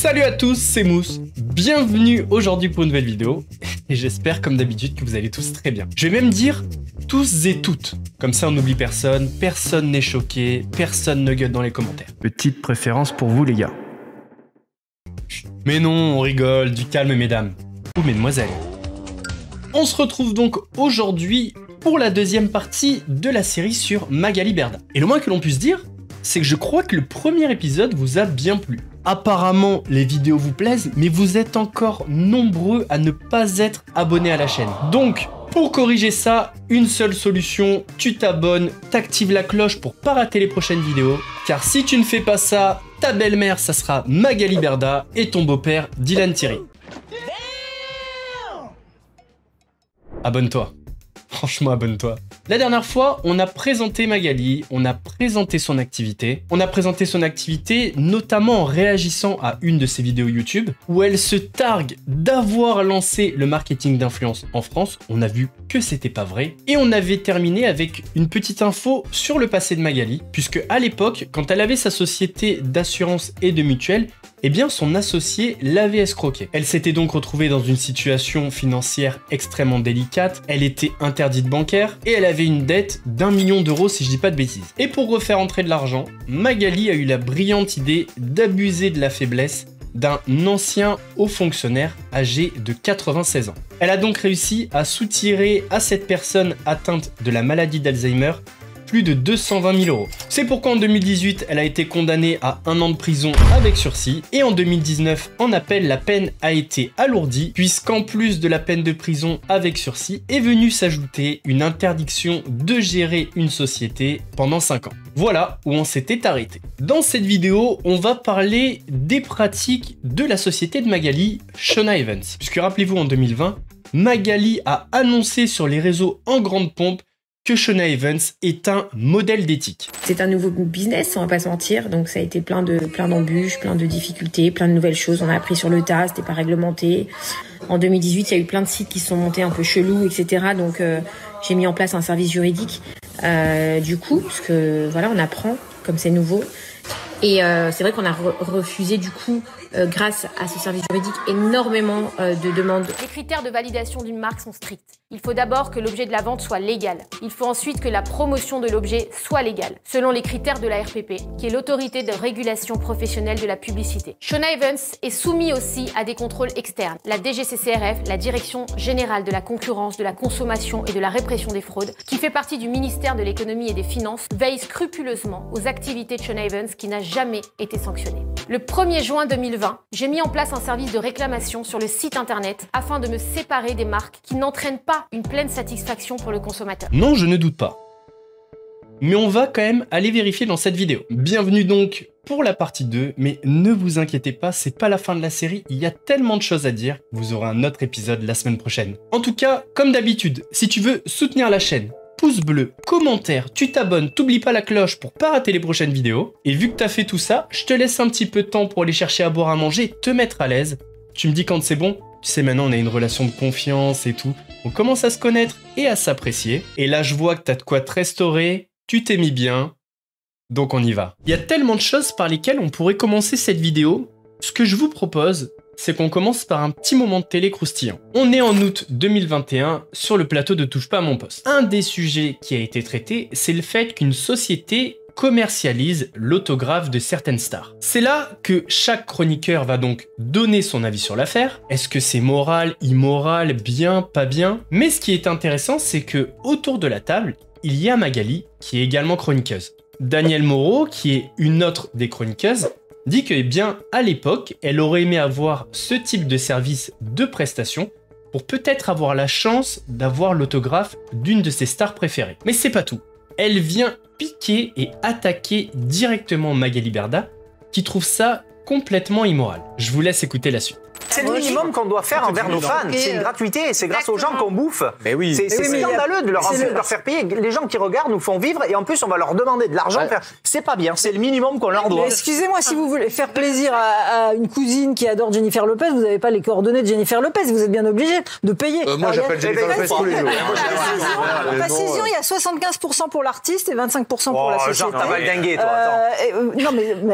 Salut à tous, c'est Mousse. Bienvenue aujourd'hui pour une nouvelle vidéo. Et j'espère comme d'habitude que vous allez tous très bien. Je vais même dire tous et toutes. Comme ça on n'oublie personne, personne n'est choqué, personne ne gueule dans les commentaires. Petite préférence pour vous les gars. Mais non, on rigole, du calme mesdames. Ou mesdemoiselles. On se retrouve donc aujourd'hui pour la deuxième partie de la série sur Magali Berda. Et le moins que l'on puisse dire, c'est que je crois que le premier épisode vous a bien plu. Apparemment, les vidéos vous plaisent, mais vous êtes encore nombreux à ne pas être abonnés à la chaîne. Donc, pour corriger ça, une seule solution, tu t'abonnes, t'actives la cloche pour pas rater les prochaines vidéos. Car si tu ne fais pas ça, ta belle-mère, ça sera Magali Berda et ton beau-père, Dylan Thierry. Abonne-toi. Franchement, abonne-toi. La dernière fois, on a présenté Magali, on a présenté son activité. On a présenté son activité notamment en réagissant à une de ses vidéos YouTube où elle se targue d'avoir lancé le marketing d'influence en France. On a vu que c'était pas vrai. Et on avait terminé avec une petite info sur le passé de Magali, puisque à l'époque, quand elle avait sa société d'assurance et de mutuelle, eh bien son associé l'avait escroqué. Elle s'était donc retrouvée dans une situation financière extrêmement délicate, elle était interdite bancaire et elle avait une dette d'1 million d'euros si je dis pas de bêtises. Et pour refaire entrer de l'argent, Magali a eu la brillante idée d'abuser de la faiblesse d'un ancien haut fonctionnaire âgé de 96 ans. Elle a donc réussi à soutirer à cette personne atteinte de la maladie d'Alzheimer plus de 220 000 euros. C'est pourquoi en 2018, elle a été condamnée à 1 an de prison avec sursis et en 2019, en appel, la peine a été alourdie puisqu'en plus de la peine de prison avec sursis, est venue s'ajouter une interdiction de gérer une société pendant 5 ans. Voilà où on s'était arrêté. Dans cette vidéo, on va parler des pratiques de la société de Magali, Shona Evans. Puisque rappelez-vous, en 2020, Magali a annoncé sur les réseaux en grande pompe que Shona Evans est un modèle d'éthique. C'est un nouveau business, on va pas se mentir, donc ça a été plein d'embûches, plein de difficultés, plein de nouvelles choses. On a appris sur le tas, c'était pas réglementé. En 2018, il y a eu plein de sites qui se sont montés un peu chelous, etc. Donc j'ai mis en place un service juridique. Du coup, parce que voilà, on apprend comme c'est nouveau. Et c'est vrai qu'on a refusé du coup, grâce à ce service juridique, énormément de demandes. Les critères de validation d'une marque sont stricts. Il faut d'abord que l'objet de la vente soit légal. Il faut ensuite que la promotion de l'objet soit légale, selon les critères de la RPP, qui est l'autorité de régulation professionnelle de la publicité. Shona Evans est soumis aussi à des contrôles externes. La DGCCRF, la Direction Générale de la Concurrence, de la Consommation et de la Répression des Fraudes, qui fait partie du ministère de l'Économie et des Finances, veille scrupuleusement aux activités de Shona Evans qui n'a jamais été sanctionnée. Le 1er juin 2020, j'ai mis en place un service de réclamation sur le site internet afin de me séparer des marques qui n'entraînent pas une pleine satisfaction pour le consommateur. Non, je ne doute pas. Mais on va quand même aller vérifier dans cette vidéo. Bienvenue donc pour la partie 2, mais ne vous inquiétez pas, c'est pas la fin de la série, il y a tellement de choses à dire, vous aurez un autre épisode la semaine prochaine. En tout cas, comme d'habitude, si tu veux soutenir la chaîne, pouce bleu, commentaire, tu t'abonnes, t'oublies pas la cloche pour pas rater les prochaines vidéos. Et vu que t'as fait tout ça, je te laisse un petit peu de temps pour aller chercher à boire à manger, te mettre à l'aise. Tu me dis quand c'est bon. Tu sais, maintenant on a une relation de confiance et tout. On commence à se connaître et à s'apprécier. Et là je vois que t'as de quoi te restaurer, tu t'es mis bien, donc on y va. Il y a tellement de choses par lesquelles on pourrait commencer cette vidéo. Ce que je vous propose, c'est qu'on commence par un petit moment de télé croustillant. On est en août 2021 sur le plateau de Touche pas à mon poste. Un des sujets qui a été traité, c'est le fait qu'une société commercialise l'autographe de certaines stars. C'est là que chaque chroniqueur va donc donner son avis sur l'affaire. Est-ce que c'est moral, immoral, bien, pas bien? Mais ce qui est intéressant, c'est que autour de la table, il y a Magali, qui est également chroniqueuse. Danielle Moreau, qui est une autre des chroniqueuses, dit que, eh bien, à l'époque, elle aurait aimé avoir ce type de service de prestation pour peut-être avoir la chance d'avoir l'autographe d'une de ses stars préférées. Mais c'est pas tout. Elle vient piquer et attaquer directement Magali Berda, qui trouve ça complètement immoral. Je vous laisse écouter la suite. C'est le minimum qu'on doit faire envers nos fans. C'est une gratuité, c'est grâce aux gens qu'on bouffe. Mais oui. C'est scandaleux de leur faire payer. Les gens qui regardent nous font vivre et en plus on va leur demander de l'argent. C'est pas bien, c'est le minimum qu'on leur doit. Excusez-moi, si vous voulez faire plaisir à une cousine qui adore Jennifer Lopez, vous n'avez pas les coordonnées de Jennifer Lopez, vous êtes bien obligé de payer. Moi j'appelle Jennifer Lopez tous les jours. Précision, il y a 75% pour l'artiste et 25% pour la société. Genre t'as valdingué toi.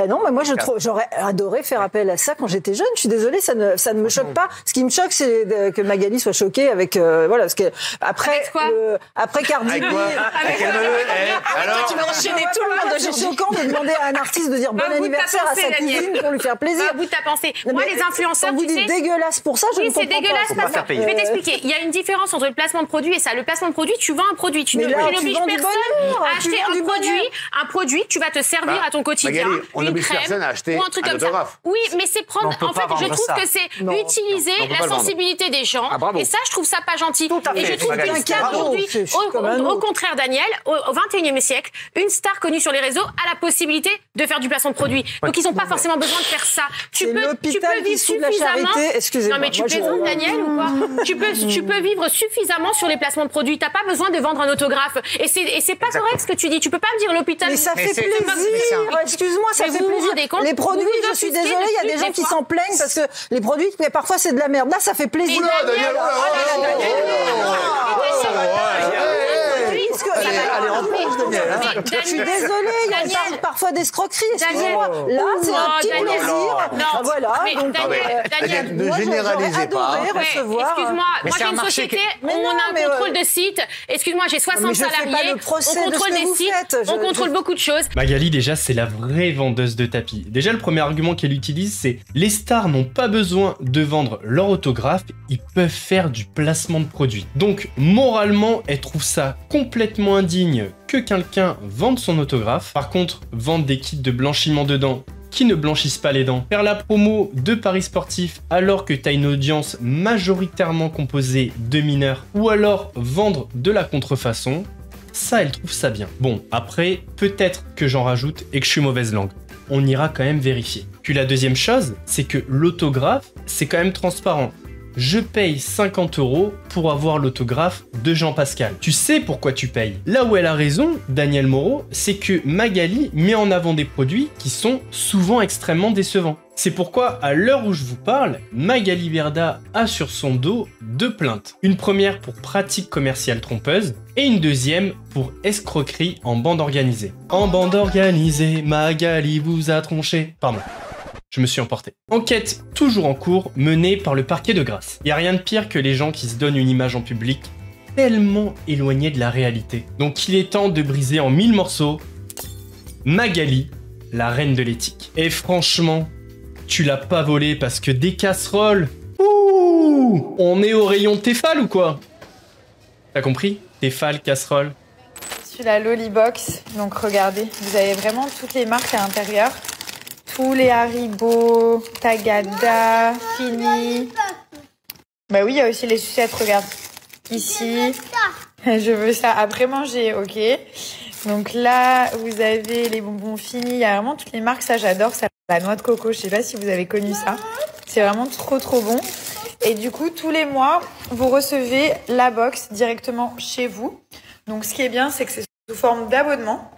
Non mais moi j'aurais adoré faire appel à ça quand j'étais jeune. Je suis désolée, ça ne me choque pas. Ce qui me choque, c'est que Magali soit choquée avec voilà, parce que après Cardi B. Avec quel alors tu vas enchaîner tout le monde. C'est choquant de demander à un artiste de dire bon anniversaire à sa cousine pour lui faire plaisir. Au bout de ta pensée. Moi, les influenceurs, vous dites dégueulasse pour ça, je ne comprends pas. Oui, c'est dégueulasse parce que je vais t'expliquer. Il y a une différence entre le placement de produit et ça. Le placement de produit, tu vends un produit. Tu n'obliges personne à acheter un produit. Tu vas te servir à ton quotidien. Magali, on n'oblige personne à acheter un autographe. Oui, mais c'est prendre. En fait, je trouve que c'est utiliser la sensibilité des gens. Et ça, je trouve ça pas gentil. Et je trouve qu'une star aujourd'hui, au contraire, Daniel, au 21e siècle, une star connue sur les réseaux a la possibilité de faire du placement de produit. Donc, ils n'ont pas forcément besoin de faire ça. Tu peux vivre suffisamment. Non, mais tu plaisantes, Daniel, ou quoi? Tu peux vivre suffisamment sur les placements de produits. T'as pas besoin de vendre un autographe. Et c'est pas correct ce que tu dis. Tu peux pas me dire l'hôpital. Mais ça fait plaisir. Excuse-moi, ça fait plaisir. Les produits, je suis désolée, il y a des gens qui s'en plaignent parce que les produits, parfois c'est de la merde. Là, ça fait plaisir. Je suis désolée, il y a parfois d'escroquerie, excusez-moi. Là, c'est un petit plaisir. Voilà. Daniel, ne généralisez pas. Excuse-moi, moi j'ai une société, on a un contrôle de site. Excuse-moi, j'ai 60 salariés, on contrôle des sites, on contrôle beaucoup de choses. Magali, déjà, c'est la vraie vendeuse de tapis. Déjà, le premier argument qu'elle utilise, c'est les stars n'ont pas besoin de vendre leur autographe, ils peuvent faire du placement de produits. Donc, moralement, elle trouve ça complètement indigne que quelqu'un vende son autographe. Par contre, vendre des kits de blanchiment de dents qui ne blanchissent pas les dents, faire la promo de paris sportifs alors que t'as une audience majoritairement composée de mineurs, ou alors vendre de la contrefaçon, ça, elle trouve ça bien. Bon, après, peut-être que j'en rajoute et que je suis mauvaise langue. On ira quand même vérifier. Puis la deuxième chose, c'est que l'autographe, c'est quand même transparent. Je paye 50 € pour avoir l'autographe de Jean Pascal. Tu sais pourquoi tu payes. Là où elle a raison, Daniel Moreau, c'est que Magali met en avant des produits qui sont souvent extrêmement décevants. C'est pourquoi, à l'heure où je vous parle, Magali Berda a sur son dos 2 plaintes. Une première pour pratique commerciale trompeuse et une deuxième pour escroquerie en bande organisée. En bande organisée, Magali vous a tronché. Pardon. Je me suis emporté. Enquête toujours en cours, menée par le parquet de Grasse. Y a rien de pire que les gens qui se donnent une image en public tellement éloignée de la réalité. Donc il est temps de briser en 1000 morceaux Magali, la reine de l'éthique. Et franchement, tu l'as pas volé parce que des casseroles... Ouh, on est au rayon Tefal ou quoi? T'as compris? Tefal, casserole. C'est la Lollybox, donc regardez, vous avez vraiment toutes les marques à l'intérieur. Tous les Haribo, Tagada, Fini. Bah oui, il y a aussi les sucettes, regarde. Ici. Je veux ça après manger, ok. Donc là, vous avez les bonbons Fini. Il y a vraiment toutes les marques, ça j'adore. Ça, la noix de coco, je sais pas si vous avez connu ça. C'est vraiment trop bon. Et du coup, tous les mois, vous recevez la box directement chez vous. Donc ce qui est bien, c'est que c'est sous forme d'abonnement.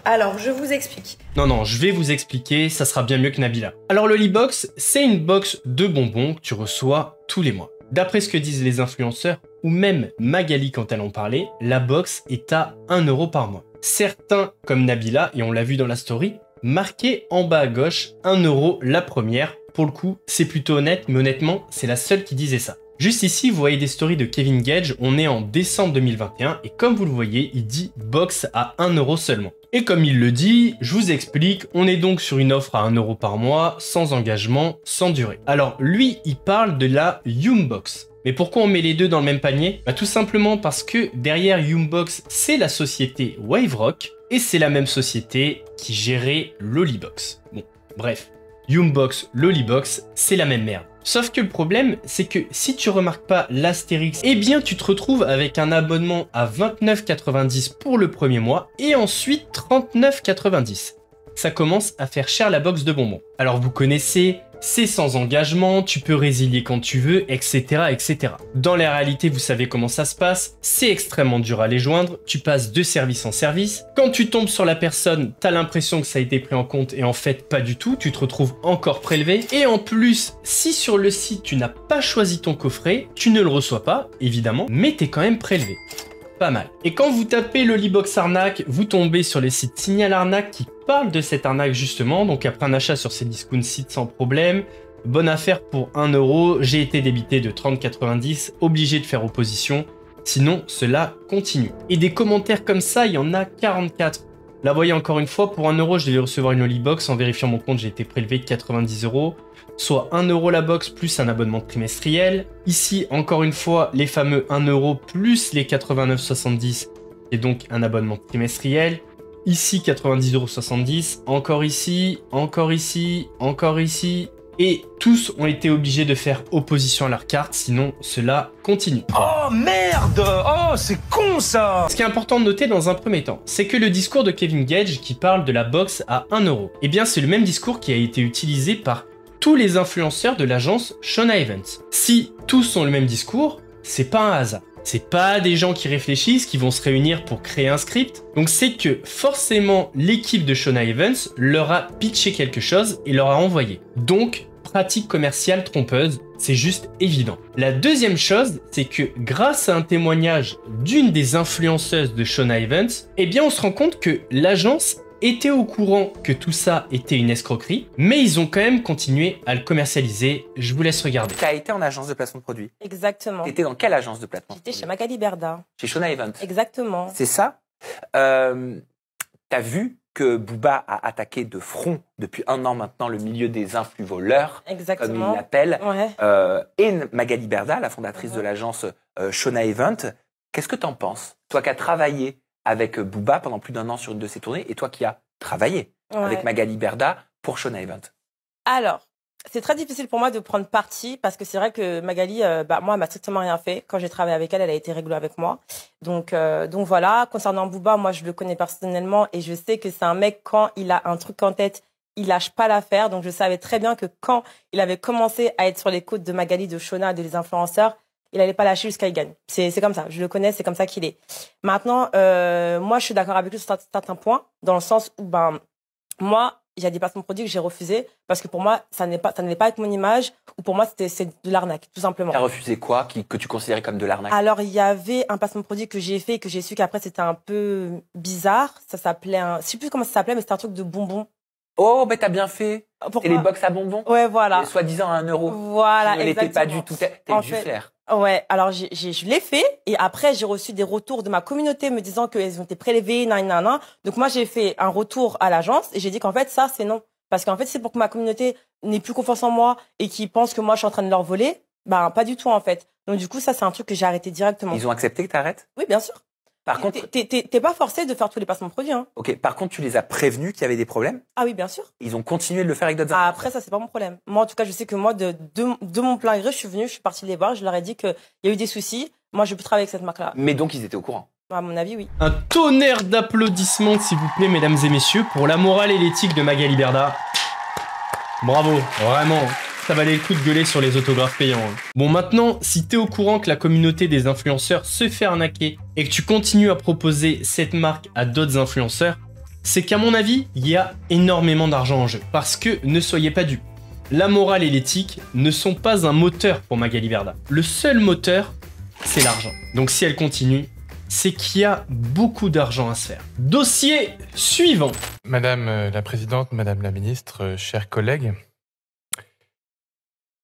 Alors, je vous explique. Non, je vais vous expliquer, ça sera bien mieux que Nabila. Alors, le Lollybox, c'est une box de bonbons que tu reçois tous les mois. D'après ce que disent les influenceurs, ou même Magali quand elle en parlait, la box est à 1 € par mois. Certains, comme Nabila, et on l'a vu dans la story, marquaient en bas à gauche 1 € la première. Pour le coup, c'est plutôt honnête, mais honnêtement, c'est la seule qui disait ça. Juste ici, vous voyez des stories de Kevin Gage, on est en décembre 2021, et comme vous le voyez, il dit box à 1 € seulement. Et comme il le dit, je vous explique, on est donc sur une offre à 1 € par mois, sans engagement, sans durée. Alors lui, il parle de la Youmbox. Mais pourquoi on met les deux dans le même panier? Bah tout simplement parce que derrière Youmbox, c'est la société Waverock, et c'est la même société qui gérait Lollybox. Bon, bref, Youmbox, Lollybox, c'est la même merde. Sauf que le problème, c'est que si tu remarques pas l'astérix, eh bien tu te retrouves avec un abonnement à 29,90 € pour le premier mois et ensuite 39,90 €. ça commence à faire cher la box de bonbons. Alors vous connaissez, c'est sans engagement, tu peux résilier quand tu veux, etc., etc. Dans la réalité, vous savez comment ça se passe, c'est extrêmement dur à les joindre, tu passes de service en service. Quand tu tombes sur la personne, t'as l'impression que ça a été pris en compte et en fait pas du tout, tu te retrouves encore prélevé. Et en plus, si sur le site tu n'as pas choisi ton coffret, tu ne le reçois pas, évidemment, mais t'es quand même prélevé. Pas mal. Et quand vous tapez Lolibox arnaque, vous tombez sur le site Signal Arnaque qui parle de cette arnaque justement. Donc après un achat sur ces discount sites sans problème, bonne affaire pour 1 €, j'ai été débité de 30,90, obligé de faire opposition, sinon cela continue. Et des commentaires comme ça, il y en a 44. Là, vous voyez encore une fois, pour 1 €, je devais recevoir une Lolibox. En vérifiant mon compte, j'ai été prélevé 90 €, soit 1 € la box plus un abonnement trimestriel. Ici, encore une fois, les fameux 1 € plus les 89,70 et donc un abonnement trimestriel. Ici, 90,70 €, encore ici, encore ici, encore ici. Et tous ont été obligés de faire opposition à leur carte, sinon cela continue. Oh merde! Oh, c'est con ça! Ce qui est important de noter dans un premier temps, c'est que le discours de Kevin Gage qui parle de la box à 1 €, eh bien c'est le même discours qui a été utilisé par tous les influenceurs de l'agence Shona Events. Si tous ont le même discours, c'est pas un hasard. C'est pas des gens qui réfléchissent, qui vont se réunir pour créer un script. Donc c'est que forcément l'équipe de Shona Events leur a pitché quelque chose et leur a envoyé. Donc pratique commerciale trompeuse, c'est juste évident. La deuxième chose, c'est que grâce à un témoignage d'une des influenceuses de Shona Events, eh bien on se rend compte que l'agence était au courant que tout ça était une escroquerie, mais ils ont quand même continué à le commercialiser. Je vous laisse regarder. Tu as été en agence de placement de produits. Exactement. Tu étais dans quelle agence de placement? J'étais chez Magali Berda. Chez Shona Events. Exactement. C'est ça. Tu as vu que Booba a attaqué de front depuis 1 an maintenant le milieu des influx voleurs, comme il l'appelle, et Magali Berda, la fondatrice de l'agence Shona Events. Qu'est-ce que tu en penses? Toi qui as travaillé avec Booba pendant plus d'1 an sur une de ses tournées, et toi qui as travaillé avec Magali Berda pour Shona Events. Alors, c'est très difficile pour moi de prendre parti, parce que c'est vrai que Magali, moi, elle m'a strictement rien fait. Quand j'ai travaillé avec elle, elle a été réglo avec moi. Donc voilà. Concernant Booba, moi, je le connais personnellement, et je sais que c'est un mec, quand il a un truc en tête, il lâche pas l'affaire. Donc je savais très bien que quand il avait commencé à être sur les côtes de Magali, de Shona, de les influenceurs, il allait pas lâcher jusqu'à il gagne. C'est comme ça. Je le connais, c'est comme ça qu'il est. Maintenant, moi, je suis d'accord avec lui sur certains points, dans le sens où, moi, il y a des placements de produits que j'ai refusés parce que pour moi, ça n'allait pas avec mon image, ou pour moi, c'est de l'arnaque, tout simplement. Tu as refusé quoi que tu considérais comme de l'arnaque? Alors, il y avait un placement de produit que j'ai fait, que j'ai su qu'après, c'était un peu bizarre. Ça s'appelait je sais plus comment ça s'appelait, mais c'était un truc de bonbons. Oh, mais t'as bien fait. Pourquoi? Et les box à bonbons? Ouais, voilà. Soi-disant à 1 €. Voilà, exactement. N'était pas du tout. T'as du flair. Ouais, alors je l'ai fait, et après j'ai reçu des retours de ma communauté me disant qu'elles ont été prélevées, nan. Donc moi j'ai fait un retour à l'agence et j'ai dit qu'en fait ça c'est non, parce qu'en fait c'est pour que ma communauté n'ait plus confiance en moi et qui pense que moi je suis en train de leur voler. Pas du tout en fait. Donc du coup ça c'est un truc que j'ai arrêté directement. Ils ont accepté que t'arrêtes? Oui, bien sûr. Par contre, t'es pas forcé de faire tous les placements de produits, hein. Ok. Par contre, tu les as prévenus qu'il y avait des problèmes? Ah oui, bien sûr. Ils ont continué de le faire avec d'autres. Après, ça c'est pas mon problème. Moi, en tout cas, je sais que moi, de mon plein gré, je suis partie les voir, je leur ai dit qu'il y a eu des soucis. Moi, je peux travailler avec cette marque-là. Mais donc, ils étaient au courant? À mon avis, oui. Un tonnerre d'applaudissements, s'il vous plaît, mesdames et messieurs, pour la morale et l'éthique de Magali Berda. Bravo, vraiment. Ça valait le coup de gueuler sur les autographes payants. Bon, maintenant, si t'es au courant que la communauté des influenceurs se fait arnaquer et que tu continues à proposer cette marque à d'autres influenceurs, c'est qu'à mon avis, il y a énormément d'argent en jeu. Parce que, ne soyez pas dupes, la morale et l'éthique ne sont pas un moteur pour Magali Berda. Le seul moteur, c'est l'argent. Donc si elle continue, c'est qu'il y a beaucoup d'argent à se faire. Dossier suivant. Madame la Présidente, Madame la Ministre, chers collègues,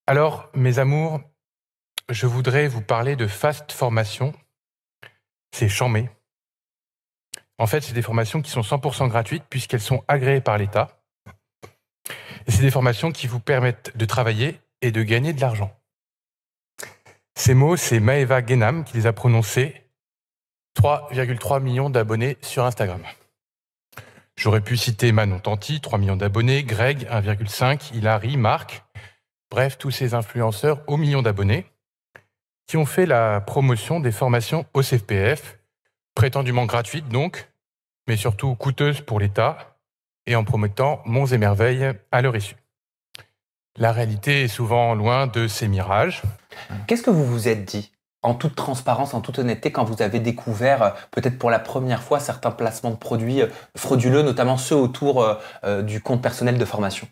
alors, mes amours, je voudrais vous parler de Fast Formation. C'est chambé. En fait, c'est des formations qui sont 100% gratuites puisqu'elles sont agréées par l'État. Et c'est des formations qui vous permettent de travailler et de gagner de l'argent. Ces mots, c'est Maëva Guénam qui les a prononcés. 3,3 millions d'abonnés sur Instagram. J'aurais pu citer Manon Tanti, 3 millions d'abonnés, Greg, 1,5, Hilary, Marc... Bref, tous ces influenceurs aux millions d'abonnés qui ont fait la promotion des formations au CFPF, prétendument gratuites donc, mais surtout coûteuses pour l'État, et en promettant monts et merveilles à leur issue. La réalité est souvent loin de ces mirages. Qu'est-ce que vous vous êtes dit, en toute transparence, en toute honnêteté, quand vous avez découvert, peut-être pour la première fois, certains placements de produits frauduleux, notamment ceux autour du compte personnel de formation?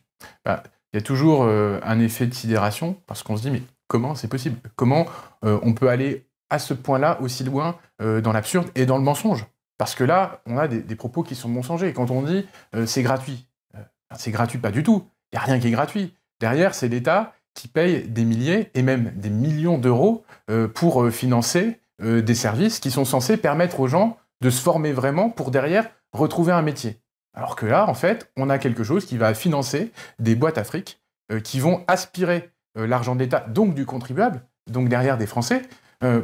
Il y a toujours un effet de sidération, parce qu'on se dit, mais comment c'est possible? Comment on peut aller à ce point-là, aussi loin, dans l'absurde et dans le mensonge? Parce que là, on a des propos qui sont mensongers. Quand on dit c'est gratuit pas du tout. Il n'y a rien qui est gratuit. Derrière, c'est l'État qui paye des milliers et même des millions d'euros pour financer des services qui sont censés permettre aux gens de se former vraiment pour derrière retrouver un métier. Alors que là, en fait, on a quelque chose qui va financer des boîtes à fric qui vont aspirer l'argent de l'État, donc du contribuable, donc derrière des Français,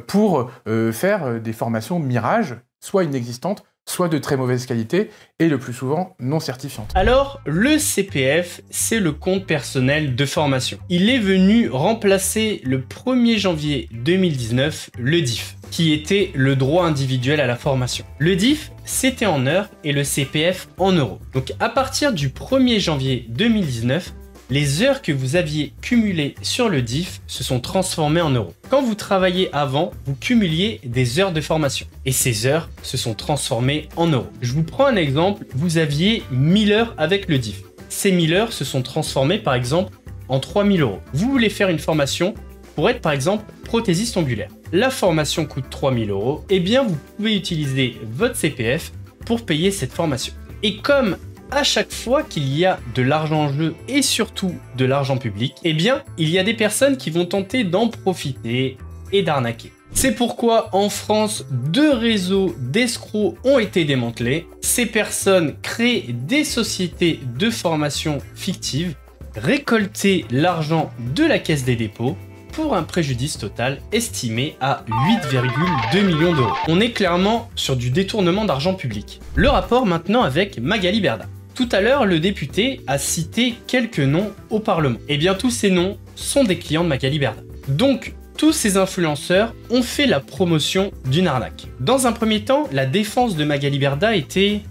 pour faire des formations mirages, soit inexistantes, soit de très mauvaise qualité, et le plus souvent non certifiantes. Alors, le CPF, c'est le compte personnel de formation. Il est venu remplacer le 1er janvier 2019 le DIF, qui était le droit individuel à la formation. Le DIF, c'était en heures et le CPF en euros. Donc à partir du 1er janvier 2019, les heures que vous aviez cumulées sur le DIF se sont transformées en euros. Quand vous travailliez avant, vous cumuliez des heures de formation. Et ces heures se sont transformées en euros. Je vous prends un exemple, vous aviez 1000 heures avec le DIF. Ces 1000 heures se sont transformées par exemple en 3000 euros. Vous voulez faire une formation pour être par exemple prothésiste ongulaire. La formation coûte 3000 euros. Eh bien, vous pouvez utiliser votre CPF pour payer cette formation. Et comme à chaque fois qu'il y a de l'argent en jeu et surtout de l'argent public, eh bien, il y a des personnes qui vont tenter d'en profiter et d'arnaquer. C'est pourquoi en France, 2 réseaux d'escrocs ont été démantelés. Ces personnes créent des sociétés de formation fictives, récoltaient l'argent de la Caisse des dépôts pour un préjudice total estimé à 8,2 millions d'euros. On est clairement sur du détournement d'argent public. Le rapport maintenant avec Magali Berda. Tout à l'heure, le député a cité quelques noms au Parlement. Et bien tous ces noms sont des clients de Magali Berda. Donc, tous ces influenceurs ont fait la promotion d'une arnaque. Dans un premier temps, la défense de Magali Berda était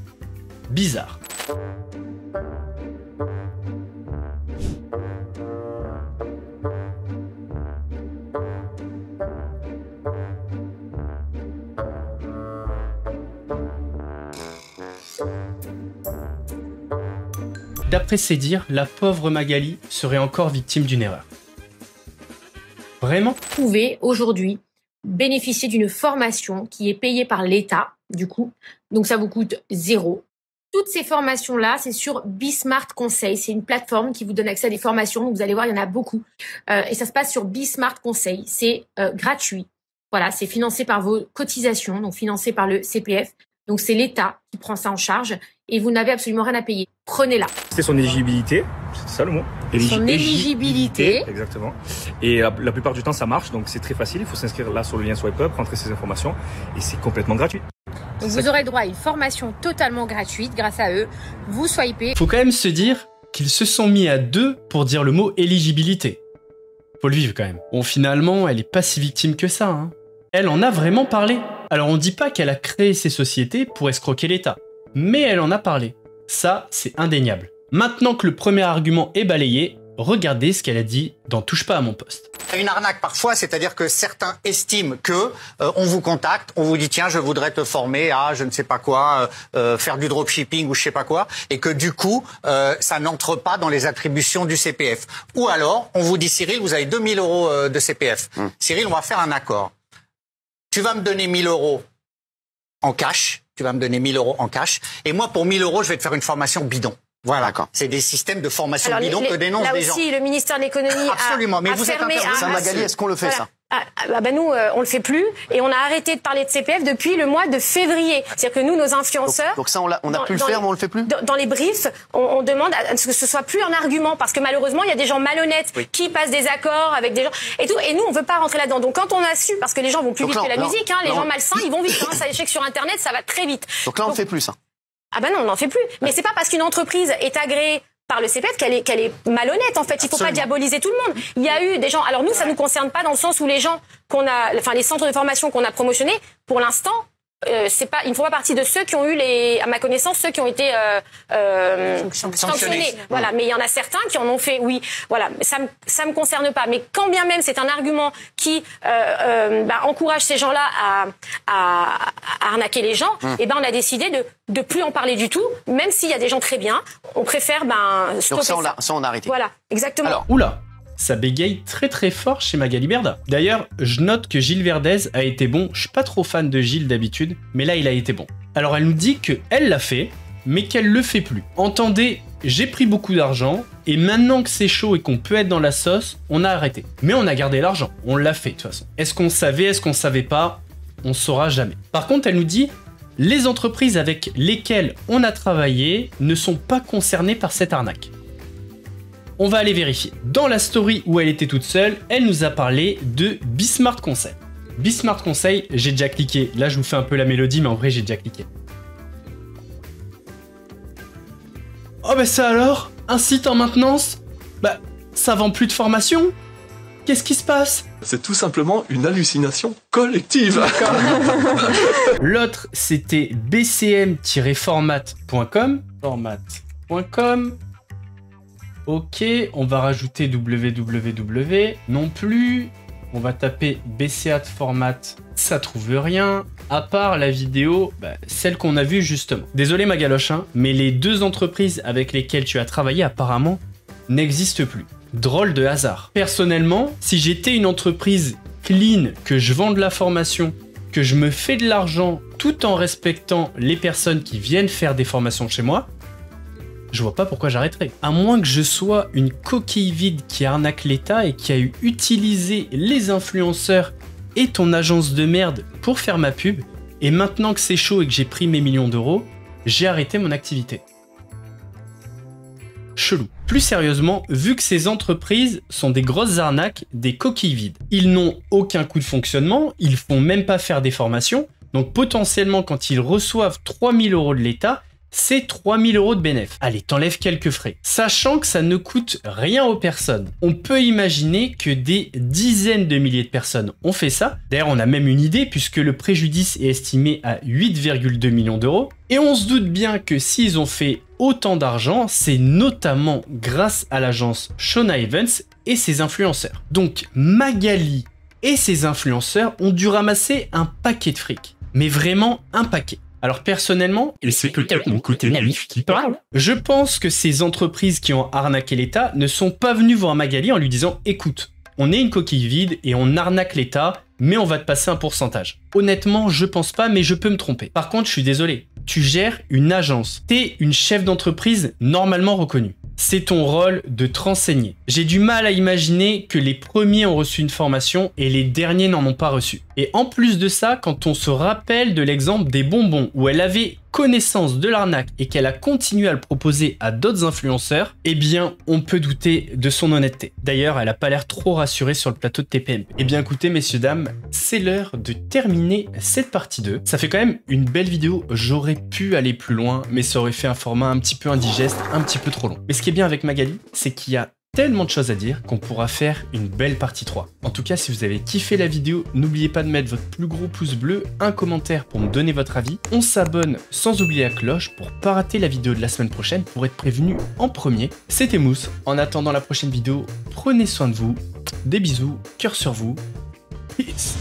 bizarre. D'après ses dires, la pauvre Magali serait encore victime d'une erreur. Vraiment ? Vous pouvez aujourd'hui bénéficier d'une formation qui est payée par l'État, du coup, donc ça vous coûte 0. Toutes ces formations-là, c'est sur Bismart Conseil. C'est une plateforme qui vous donne accès à des formations. Vous allez voir, il y en a beaucoup. Et ça se passe sur Bismart Conseil. C'est gratuit. Voilà, c'est financé par vos cotisations, donc financé par le CPF. Donc c'est l'État qui prend ça en charge et vous n'avez absolument rien à payer. Prenez-la. C'est son éligibilité, c'est ça le mot. Son éligibilité. Exactement. Et la plupart du temps ça marche, donc c'est très facile. Il faut s'inscrire là sur le lien Swipe Up, rentrer ces informations et c'est complètement gratuit. Donc vous aurez droit à une formation totalement gratuite grâce à eux. Vous swipez. Faut quand même se dire qu'ils se sont mis à 2 pour dire le mot éligibilité. Faut le vivre quand même. Bon, finalement, elle est pas si victime que ça, hein. Elle en a vraiment parlé. Alors on dit pas qu'elle a créé ces sociétés pour escroquer l'État, mais elle en a parlé. Ça, c'est indéniable. Maintenant que le premier argument est balayé, regardez ce qu'elle a dit dans Touche pas à mon poste. Une arnaque parfois, c'est-à-dire que certains estiment que on vous contacte, on vous dit tiens je voudrais te former à je ne sais pas quoi, faire du dropshipping ou je sais pas quoi, et que du coup ça n'entre pas dans les attributions du CPF. Ou alors on vous dit Cyril, vous avez 2000 euros de CPF. Cyril, on va faire un accord. Tu vas me donner 1000 euros en cash. Tu vas me donner 1000 euros en cash. Et moi, pour 1000 euros, je vais te faire une formation bidon. Voilà. C'est des systèmes de formation bidon que dénoncent des gens. Là aussi, le ministère de l'économie absolument. Mais vous êtes intervenu, Magali, est-ce qu'on le fait ça? Nous, on le fait plus et on a arrêté de parler de CPF depuis le mois de février. C'est-à-dire que nous, nos influenceurs... Donc ça, on a pu le faire, mais on le fait plus? Dans les briefs, on demande à ce que ce soit plus un argument parce que malheureusement, il y a des gens malhonnêtes qui passent des accords avec des gens et tout. Et nous, on veut pas rentrer là-dedans. Donc quand on a su, parce que les gens vont plus vite que la musique, hein, les gens malsains, ils vont vite. Hein, ça échec sur Internet, ça va très vite. Donc là, on ne fait plus ça? Ah non, on n'en fait plus. Mais c'est pas parce qu'une entreprise est agréée par le CPF qu'elle est malhonnête en fait. Il faut pas diaboliser tout le monde. Il y a eu des gens. Alors nous, ça nous concerne pas dans le sens où les gens les centres de formation qu'on a promotionnés, pour l'instant, ils ne font pas partie de ceux qui ont eu à ma connaissance, ceux qui ont été sanctionnés. Voilà, mais il y en a certains qui en ont fait. Oui, voilà, ça me concerne pas. Mais quand bien même c'est un argument qui encourage ces gens-là à arnaquer les gens, et ben on a décidé de plus en parler du tout, même s'il y a des gens très bien. On préfère stopper ça on a arrêté. Voilà, exactement. Alors, oula. Ça bégaye très très fort chez Magali Berda. D'ailleurs, je note que Gilles Verdez a été bon. Je suis pas trop fan de Gilles d'habitude, mais là il a été bon. Alors elle nous dit qu'elle l'a fait, mais qu'elle le fait plus. Entendez, j'ai pris beaucoup d'argent, et maintenant que c'est chaud et qu'on peut être dans la sauce, on a arrêté. Mais on a gardé l'argent, on l'a fait de toute façon. Est-ce qu'on savait, est-ce qu'on savait pas? On saura jamais. Par contre, elle nous dit, les entreprises avec lesquelles on a travaillé ne sont pas concernées par cette arnaque. On va aller vérifier. Dans la story où elle était toute seule, elle nous a parlé de Bismart Conseil. Bismart Conseil, j'ai déjà cliqué. Là, je vous fais un peu la mélodie, mais en vrai, j'ai déjà cliqué. Oh bah ça alors? Un site en maintenance? Bah, ça vend plus de formation? Qu'est-ce qui se passe? C'est tout simplement une hallucination collective. L'autre, c'était bcm-format.com. Format.com. Ok, on va rajouter www, non plus. On va taper BCA de format, ça trouve rien. À part la vidéo, celle qu'on a vue justement. Désolé ma galoche, hein, mais les deux entreprises avec lesquelles tu as travaillé apparemment n'existent plus. Drôle de hasard. Personnellement, si j'étais une entreprise clean, que je vends de la formation, que je me fais de l'argent tout en respectant les personnes qui viennent faire des formations chez moi, je vois pas pourquoi j'arrêterais. À moins que je sois une coquille vide qui arnaque l'État et qui a utilisé les influenceurs et ton agence de merde pour faire ma pub, et maintenant que c'est chaud et que j'ai pris mes millions d'euros, j'ai arrêté mon activité. Chelou. Plus sérieusement, vu que ces entreprises sont des grosses arnaques, des coquilles vides. Ils n'ont aucun coût de fonctionnement, ils font même pas faire des formations, donc potentiellement quand ils reçoivent 3000 € de l'État, c'est 3000 € de bénéfice. Allez, t'enlèves quelques frais. Sachant que ça ne coûte rien aux personnes. On peut imaginer que des dizaines de milliers de personnes ont fait ça. D'ailleurs, on a même une idée puisque le préjudice est estimé à 8,2 millions d'euros. Et on se doute bien que s'ils ont fait autant d'argent, c'est notamment grâce à l'agence Shona Events et ses influenceurs. Donc Magali et ses influenceurs ont dû ramasser un paquet de fric. Mais vraiment un paquet. Alors personnellement, et c'est peut-être mon côté naïf qui parle, je pense que ces entreprises qui ont arnaqué l'État ne sont pas venues voir Magali en lui disant « Écoute, on est une coquille vide et on arnaque l'État, mais on va te passer un pourcentage. » Honnêtement, je pense pas, mais je peux me tromper. Par contre, je suis désolé, tu gères une agence. T'es une chef d'entreprise normalement reconnue. C'est ton rôle de te renseigner. J'ai du mal à imaginer que les premiers ont reçu une formation et les derniers n'en ont pas reçu. Et en plus de ça, quand on se rappelle de l'exemple des bonbons où elle avait connaissance de l'arnaque et qu'elle a continué à le proposer à d'autres influenceurs, eh bien, on peut douter de son honnêteté. D'ailleurs, elle a pas l'air trop rassurée sur le plateau de TPMP. Eh bien, écoutez, messieurs, dames, c'est l'heure de terminer cette partie 2. Ça fait quand même une belle vidéo. J'aurais pu aller plus loin, mais ça aurait fait un format un petit peu indigeste, un petit peu trop long. Mais ce qui est bien avec Magali, c'est qu'il y a tellement de choses à dire qu'on pourra faire une belle partie 3. En tout cas, si vous avez kiffé la vidéo, n'oubliez pas de mettre votre plus gros pouce bleu, un commentaire pour me donner votre avis. On s'abonne sans oublier la cloche pour pas rater la vidéo de la semaine prochaine pour être prévenu en premier. C'était Mousse. En attendant la prochaine vidéo, prenez soin de vous. Des bisous, cœur sur vous. Peace.